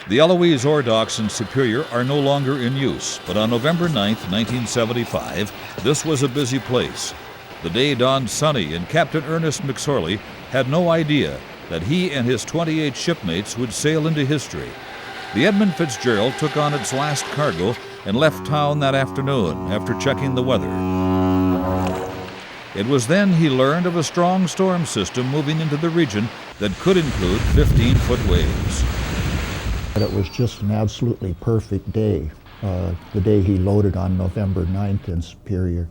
The Eloise ore docks in Superior are no longer in use, but on November 9, 1975, this was a busy place. The day dawned sunny, and Captain Ernest McSorley had no idea that he and his 28 shipmates would sail into history. The Edmund Fitzgerald took on its last cargo and left town that afternoon after checking the weather. It was then he learned of a strong storm system moving into the region that could include 15-foot waves. It was just an absolutely perfect day, the day he loaded on November 9th in Superior.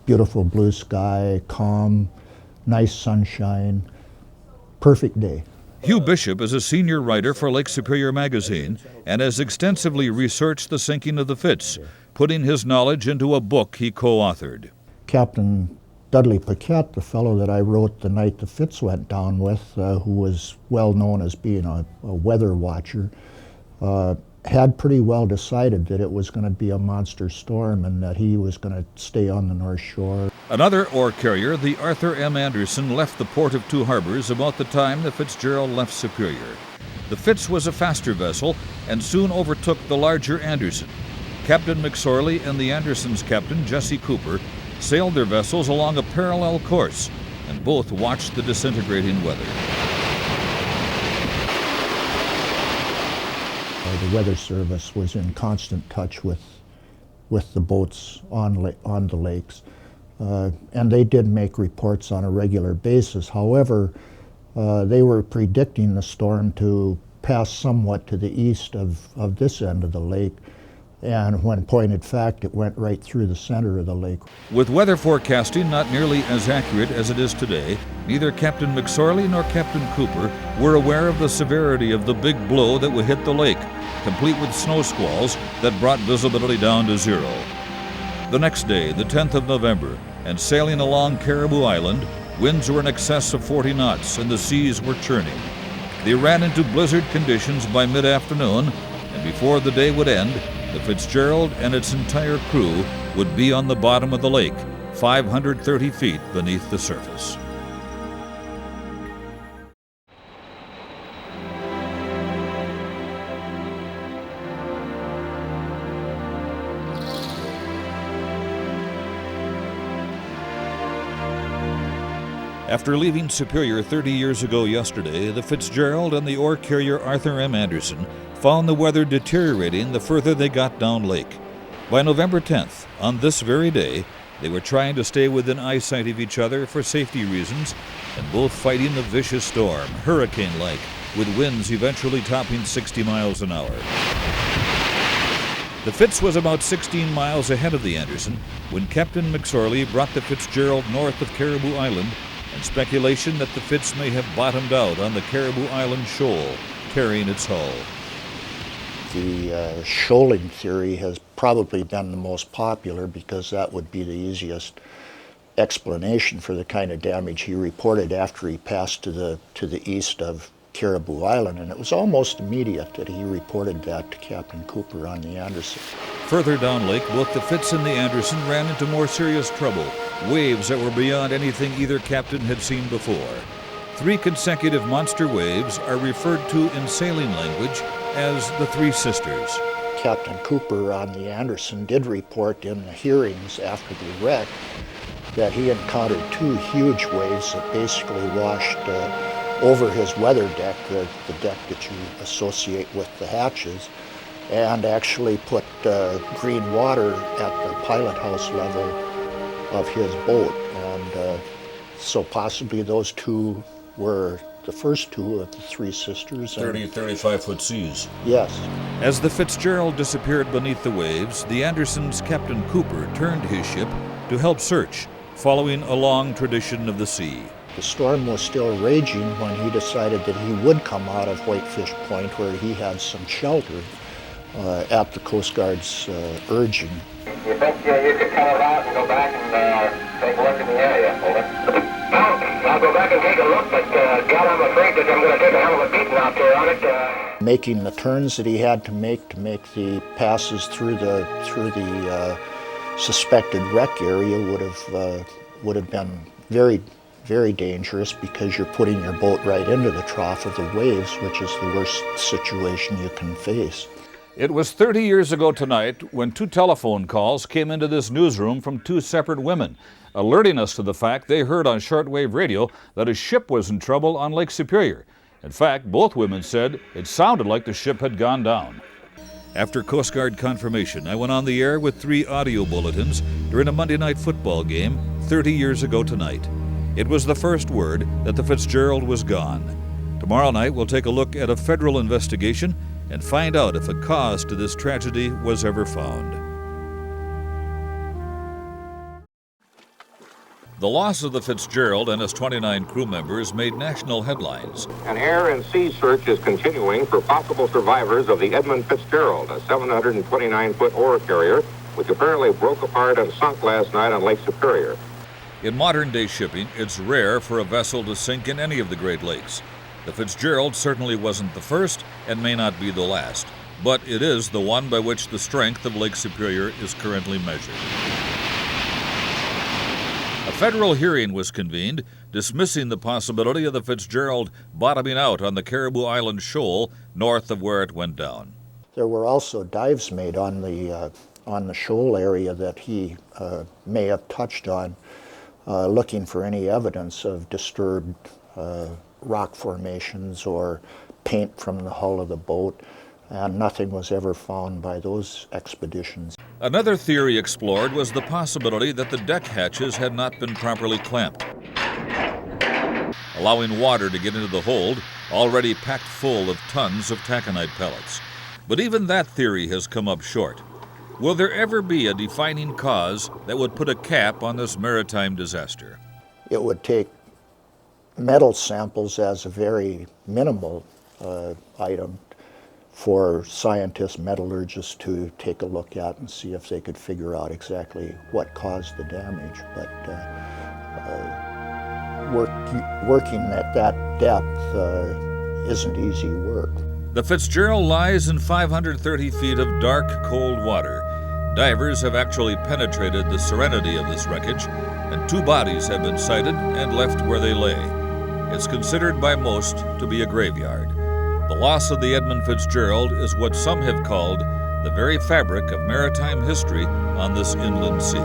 Beautiful blue sky, calm, nice sunshine, perfect day. Hugh Bishop is a senior writer for Lake Superior magazine and has extensively researched the sinking of the Fitz, putting his knowledge into a book he co-authored. Captain Dudley Paquette, the fellow that I wrote the night the Fitz went down with, who was well known as being a weather watcher, had pretty well decided that it was going to be a monster storm and that he was going to stay on the North Shore. Another ore carrier, the Arthur M. Anderson, left the port of Two Harbors about the time the Fitzgerald left Superior. The Fitz was a faster vessel and soon overtook the larger Anderson. Captain McSorley and the Anderson's captain, Jesse Cooper, sailed their vessels along a parallel course and both watched the disintegrating weather. The Weather Service was in constant touch with the boats on the lakes, and they did make reports on a regular basis. However, they were predicting the storm to pass somewhat to the east of this end of the lake, and when point in fact it went right through the center of the lake. With weather forecasting not nearly as accurate as it is today, neither Captain McSorley nor Captain Cooper were aware of the severity of the big blow that would hit the lake, complete with snow squalls that brought visibility down to zero. The next day, the 10th of November, and sailing along Caribou Island, winds were in excess of 40 knots and the seas were churning. They ran into blizzard conditions by mid-afternoon, and before the day would end, the Fitzgerald and its entire crew would be on the bottom of the lake, 530 feet beneath the surface. After leaving Superior 30 years ago yesterday, the Fitzgerald and the ore carrier Arthur M. Anderson found the weather deteriorating the further they got down lake. By November 10th, on this very day, they were trying to stay within eyesight of each other for safety reasons, and both fighting a vicious storm, hurricane-like, with winds eventually topping 60 miles an hour. The Fitz was about 16 miles ahead of the Anderson when Captain McSorley brought the Fitzgerald north of Caribou Island, and speculation that the Fitz may have bottomed out on the Caribou Island shoal, carrying its hull. The shoaling theory has probably been the most popular because that would be the easiest explanation for the kind of damage he reported after he passed to the east of Caribou Island, and it was almost immediate that he reported that to Captain Cooper on the Anderson. Further down lake, both the Fitz and the Anderson ran into more serious trouble, waves that were beyond anything either captain had seen before. 3 consecutive monster waves are referred to in sailing language as the Three Sisters. Captain Cooper on the Anderson did report in the hearings after the wreck that he encountered 2 huge waves that basically washed over his weather deck, the deck that you associate with the hatches, and actually put green water at the pilot house level of his boat. And so possibly those 2 were the first 2 of the Three Sisters. 35-foot seas. Yes. As the Fitzgerald disappeared beneath the waves, the Anderson's Captain Cooper turned his ship to help search, following a long tradition of the sea. The storm was still raging when he decided that he would come out of Whitefish Point, where he had some shelter at the Coast Guard's urging. You think you could cut it out and go back and take a look in the area, over? I'll go back and take a look, but God, I'm afraid that I'm going to take a hell of a beating out there on it. Making the turns that he had to make the passes through the suspected wreck area would have been very very dangerous because you're putting your boat right into the trough of the waves, which is the worst situation you can face. It was 30 years ago tonight when 2 telephone calls came into this newsroom from 2 separate women, alerting us to the fact they heard on shortwave radio that a ship was in trouble on Lake Superior. In fact, both women said it sounded like the ship had gone down. After Coast Guard confirmation, I went on the air with 3 audio bulletins during a Monday night football game 30 years ago tonight. It was the first word that the Fitzgerald was gone. Tomorrow night we'll take a look at a federal investigation and find out if a cause to this tragedy was ever found. The loss of the Fitzgerald and his 29 crew members made national headlines. An air and sea search is continuing for possible survivors of the Edmund Fitzgerald, a 729-foot ore carrier, which apparently broke apart and sunk last night on Lake Superior. In modern-day shipping, it's rare for a vessel to sink in any of the Great Lakes. The Fitzgerald certainly wasn't the first and may not be the last, but it is the one by which the strength of Lake Superior is currently measured. A federal hearing was convened dismissing the possibility of the Fitzgerald bottoming out on the Caribou Island shoal north of where it went down. There were also dives made on the shoal area that he may have touched on, looking for any evidence of disturbed rock formations or paint from the hull of the boat, and nothing was ever found by those expeditions. Another theory explored was the possibility that the deck hatches had not been properly clamped, allowing water to get into the hold, already packed full of tons of taconite pellets. But even that theory has come up short. Will there ever be a defining cause that would put a cap on this maritime disaster? It would take metal samples as a very minimal item for scientists, metallurgists to take a look at and see if they could figure out exactly what caused the damage. But working at that depth isn't easy work. The Fitzgerald lies in 530 feet of dark, cold water. Divers have actually penetrated the serenity of this wreckage, and 2 bodies have been sighted and left where they lay. It's considered by most to be a graveyard. The loss of the Edmund Fitzgerald is what some have called the very fabric of maritime history on this inland sea.